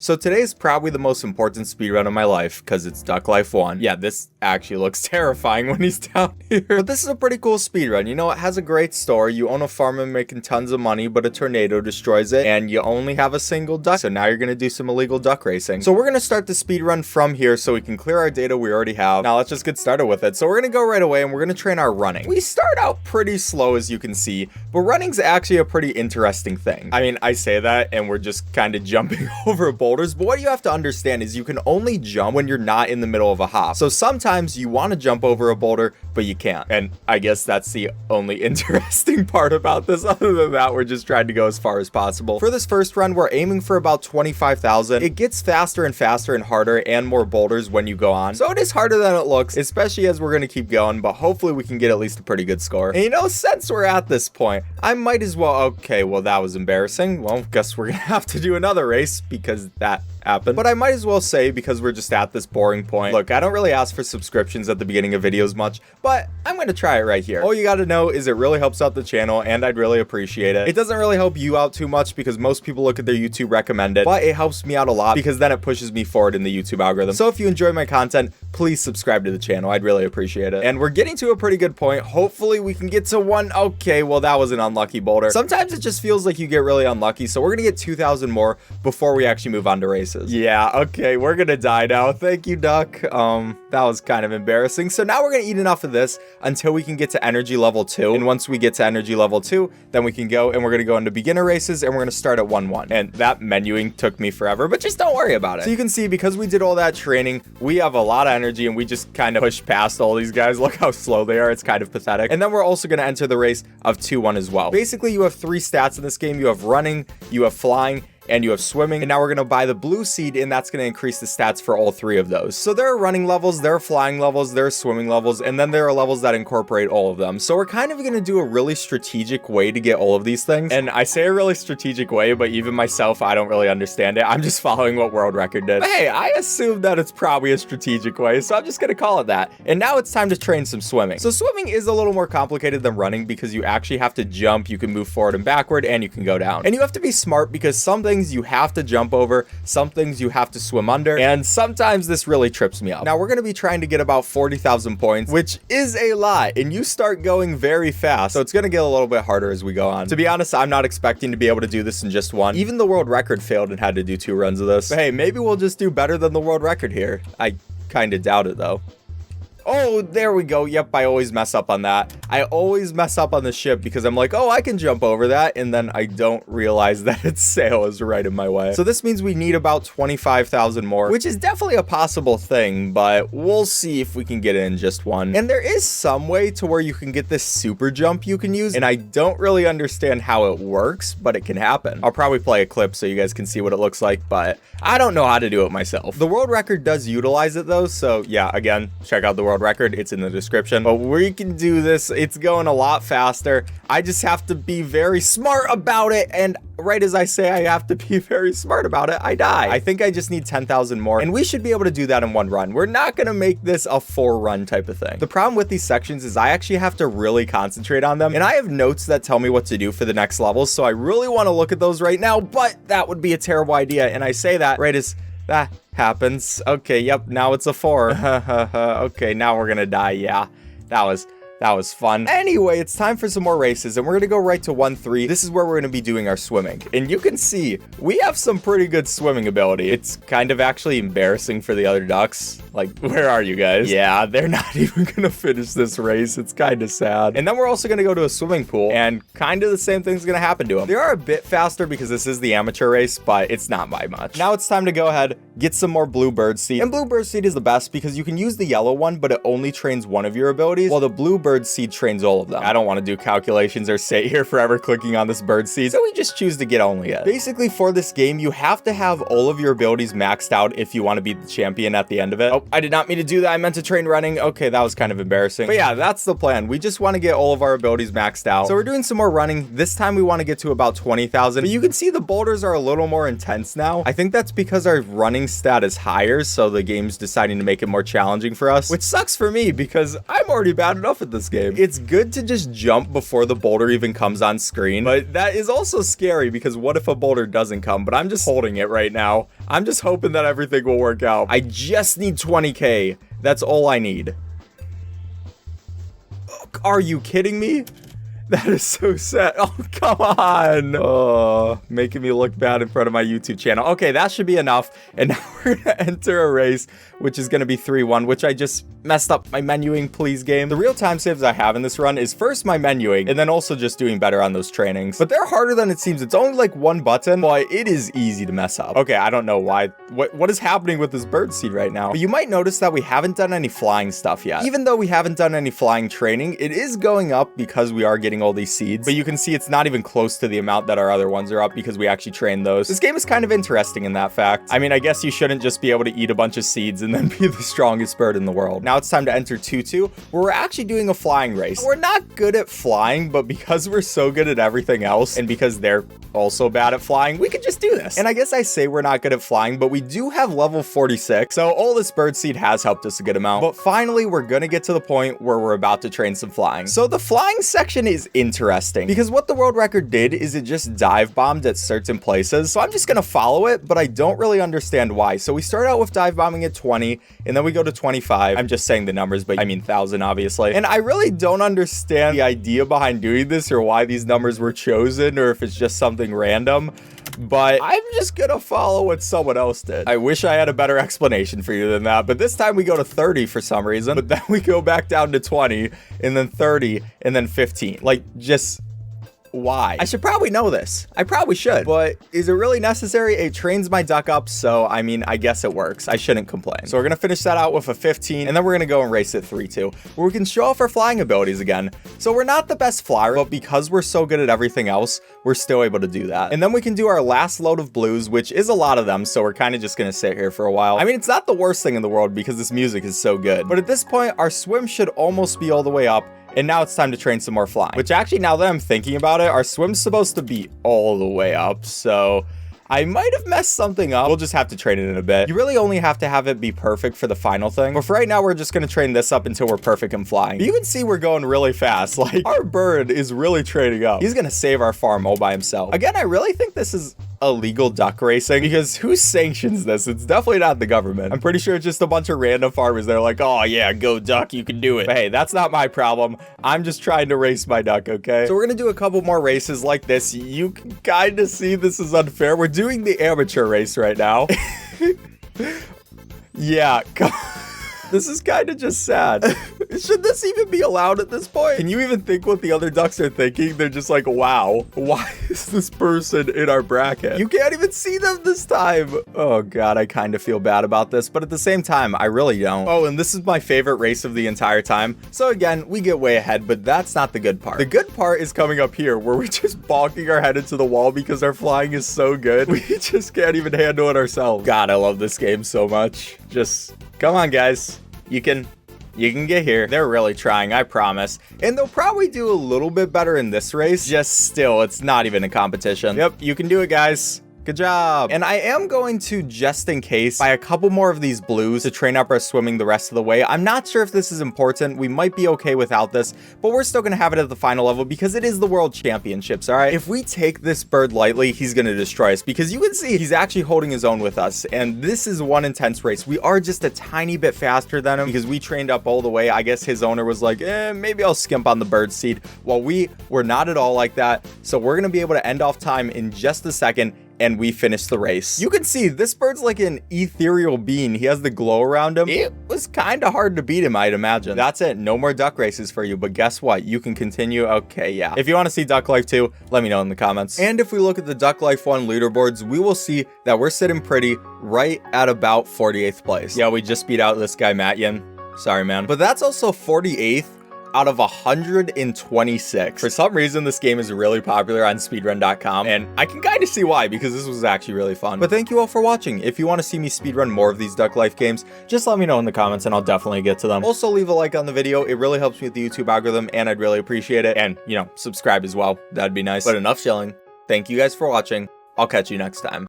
So today is probably the most important speedrun of my life because it's Duck Life 1. Yeah, this actually looks terrifying when he's down here. But this is a pretty cool speedrun. You know, it has a great story. You own a farm and making tons of money, but a tornado destroys it and you only have a single duck. So now you're going to do some illegal duck racing. So we're going to start the speedrun from here so we can clear our data we already have. Now let's just get started with it. So we're going to go right away and we're going to train our running. We start out pretty slow as you can see, but running's actually a pretty interesting thing. I mean, I say that and we're just kind of jumping over boulders, but what you have to understand is you can only jump when you're not in the middle of a hop. So sometimes you want to jump over a boulder, but you can't. And I guess that's the only interesting part about this. Other than that, we're just trying to go as far as possible. For this first run, we're aiming for about 25,000. It gets faster and faster and harder and more boulders when you go on. So it is harder than it looks, especially as we're going to keep going, but hopefully we can get at least a pretty good score. And you know, since we're at this point, I might as well, okay, well, that was embarrassing. Well, guess we're going to have to do another race because that happened. But I might as well say, because we're just at this boring point, look, I don't really ask for subscriptions at the beginning of videos much, but I'm going to try it right here. All you got to know is it really helps out the channel and I'd really appreciate it. It doesn't really help you out too much because most people look at their YouTube recommended, but it helps me out a lot because then it pushes me forward in the YouTube algorithm. So if you enjoy my content, please subscribe to the channel. I'd really appreciate it. And we're getting to a pretty good point. Hopefully we can get to one. Okay, well, that was an unlucky boulder. Sometimes it just feels like you get really unlucky. So we're going to get 2,000 more before we actually move on to races. Yeah, okay, we're going to die now. Thank you, duck. That was kind of embarrassing. So now we're going to eat enough of this until we can get to energy level 2. And once we get to energy level 2, then we can go and we're going to go into beginner races and we're going to start at 1-1. And that menuing took me forever, but just don't worry about it. So you can see, because we did all that training, we have a lot of energy and we just kind of pushed past all these guys. Look how slow they are. It's kind of pathetic. And then we're also going to enter the race of 2-1 as well. Basically, you have 3 stats in this game. You have running, you have flying, and you have swimming. And now we're going to buy the blue seed and that's going to increase the stats for all 3 of those. So there are running levels, there are flying levels, there are swimming levels, and then there are levels that incorporate all of them. So we're kind of going to do a really strategic way to get all of these things. And I say a really strategic way, but even myself, I don't really understand it. I'm just following what world record did. But hey, I assume that it's probably a strategic way, so I'm just going to call it that. And now it's time to train some swimming. So swimming is a little more complicated than running because you actually have to jump, you can move forward and backward, and you can go down. And you have to be smart because some things you have to jump over, some things you have to swim under, and sometimes this really trips me up. Now we're going to be trying to get about 40,000 points, which is a lot, and you start going very fast, so it's going to get a little bit harder as we go on. To be honest, I'm not expecting to be able to do this in just one. Even the world record failed and had to do 2 runs of this. But hey, maybe we'll just do better than the world record here. I kind of doubt it though. Oh, there we go. Yep, I always mess up on that. I always mess up on the ship because I'm like, oh, I can jump over that. And then I don't realize that its sail is right in my way. So this means we need about 25,000 more, which is definitely a possible thing, but we'll see if we can get it in just one. And there is some way to where you can get this super jump you can use. And I don't really understand how it works, but it can happen. I'll probably play a clip so you guys can see what it looks like, but I don't know how to do it myself. The world record does utilize it though. So yeah, again, check out the world record, it's in the description. But we can do this. It's going a lot faster. I just have to be very smart about it, and right as I say I have to be very smart about it, I die. I think I just need 10,000 more, and we should be able to do that in 1 run. We're not gonna make this a 4-run type of thing. The problem with these sections is I actually have to really concentrate on them, and I have notes that tell me what to do for the next levels, so I really want to look at those right now, but that would be a terrible idea, and I say that right as that happens. Okay, yep, now it's a 4. Okay, now we're gonna die. Yeah, that was fun. Anyway, it's time for some more races, and we're gonna go right to 1-3. This is where we're gonna be doing our swimming. And you can see, we have some pretty good swimming ability. It's kind of actually embarrassing for the other ducks. Like, where are you guys? Yeah, they're not even gonna finish this race. It's kind of sad. And then we're also gonna go to a swimming pool, and kind of the same thing's gonna happen to them. They are a bit faster because this is the amateur race, but it's not by much. Now it's time to go ahead, get some more blue bird seed. And blue bird seed is the best because you can use the yellow one, but it only trains one of your abilities, while the blue bird seed trains all of them. I don't want to do calculations or sit here forever clicking on this bird seed, so we just choose to get only it. Basically, for this game, you have to have all of your abilities maxed out if you want to be the champion at the end of it. Oh, I did not mean to do that. I meant to train running. Okay, that was kind of embarrassing. But yeah, that's the plan. We just want to get all of our abilities maxed out. So we're doing some more running. This time we want to get to about 20,000. But you can see the boulders are a little more intense now. I think that's because our running stat is higher, so the game's deciding to make it more challenging for us, which sucks for me because I'm already bad enough at this this game. It's good to just jump before the boulder even comes on screen, but that is also scary because what if a boulder doesn't come? But I'm just holding it right now. I'm just hoping that everything will work out. I just need 20K. That's all I need. Are you kidding me? That is so sad. Oh, come on. Oh, making me look bad in front of my YouTube channel. Okay, that should be enough. And now we're going to enter a race, which is going to be 3-1, which I just messed up my menuing, please, game. The real time saves I have in this run is first my menuing, and then also just doing better on those trainings. But they're harder than it seems. It's only like one button, but it is easy to mess up. Okay, I don't know why. What is happening with this bird seed right now? But you might notice that we haven't done any flying stuff yet. Even though we haven't done any flying training, it is going up because we are getting all these seeds, but you can see it's not even close to the amount that our other ones are up because we actually trained those. This game is kind of interesting in that fact. I mean, I guess you shouldn't just be able to eat a bunch of seeds and then be the strongest bird in the world. Now it's time to enter 2-2, where we're actually doing a flying race. We're not good at flying, but because we're so good at everything else, and because they're also bad at flying, we could just do this. And I guess I say we're not good at flying, but we do have level 46, so all this bird seed has helped us a good amount. But finally, we're gonna get to the point where we're about to train some flying. So the flying section is interesting because what the world record did is it just dive bombed at certain places. So I'm just gonna follow it, but I don't really understand why. So we start out with dive bombing at 20, and then we go to 25. I'm just saying the numbers, but I mean 1,000 obviously. And I really don't understand the idea behind doing this or why these numbers were chosen or if it's just something random. But I'm just gonna follow what someone else did. I wish I had a better explanation for you than that, but this time we go to 30 for some reason, but then we go back down to 20, and then 30, and then 15. Like, just why? I should probably know this. I probably should, but is it really necessary? It trains my duck up, so I mean, I guess it works. I shouldn't complain. So we're gonna finish that out with a 15, and then we're gonna go and race at 3-2, where we can show off our flying abilities again. So we're not the best flyer, but because we're so good at everything else, we're still able to do that. And then we can do our last load of blues, which is a lot of them, so we're kind of just gonna sit here for a while. I mean, it's not the worst thing in the world because this music is so good, but at this point, our swim should almost be all the way up. And now it's time to train some more flying, which actually, now that I'm thinking about it, our swim's supposed to be all the way up. So I might have messed something up. We'll just have to train it in a bit. You really only have to have it be perfect for the final thing. But for right now, we're just going to train this up until we're perfect in flying. But you can see we're going really fast. Like, our bird is really training up. He's going to save our farm all by himself. Again, I really think this is illegal duck racing because who sanctions this? It's definitely not the government. I'm pretty sure it's just a bunch of random farmers that are like, oh yeah, go duck, you can do it. But hey, that's not my problem. I'm just trying to race my duck, okay? So we're gonna do a couple more races like this. You can kind of see this is unfair. We're doing the amateur race right now. Yeah, this is kind of just sad. Should this even be allowed at this point? Can you even think what the other ducks are thinking? They're just like, wow, why is this person in our bracket? You can't even see them this time. Oh God, I kind of feel bad about this, but at the same time, I really don't. Oh, and this is my favorite race of the entire time. So again, we get way ahead, but that's not the good part. The good part is coming up here where we're just bonking our head into the wall because our flying is so good. We just can't even handle it ourselves. God, I love this game so much. Just come on, guys. You can get here. They're really trying, I promise. And they'll probably do a little bit better in this race. Just still, it's not even a competition. Yep, you can do it, guys. Good job. And I am going to, just in case, buy a couple more of these blues to train up our swimming the rest of the way. I'm not sure if this is important. We might be okay without this, but we're still going to have it at the final level because it is the World Championships, all right? If we take this bird lightly, he's going to destroy us because you can see he's actually holding his own with us. And this is one intense race. We are just a tiny bit faster than him because we trained up all the way. I guess his owner was like, maybe I'll skimp on the bird seed. Well, we were not at all like that. So we're going to be able to end off time in just a second. And we finished the race. You can see this bird's like an ethereal being. He has the glow around him. It was kind of hard to beat him, I'd imagine. That's it. No more duck races for you. But guess what? You can continue. Okay, yeah. If you want to see Duck Life 2, let me know in the comments. And if we look at the Duck Life 1 leaderboards, we will see that we're sitting pretty right at about 48th place. Yeah, we just beat out this guy, Matyan. Sorry, man. But that's also 48th out of 126. For some reason, this game is really popular on speedrun.com, and I can kind of see why, because this was actually really fun. But thank you all for watching. If you want to see me speedrun more of these Duck Life games, just let me know in the comments, and I'll definitely get to them. Also, leave a like on the video. It really helps me with the YouTube algorithm, and I'd really appreciate it. And, you know, subscribe as well. That'd be nice. But enough chilling. Thank you guys for watching. I'll catch you next time.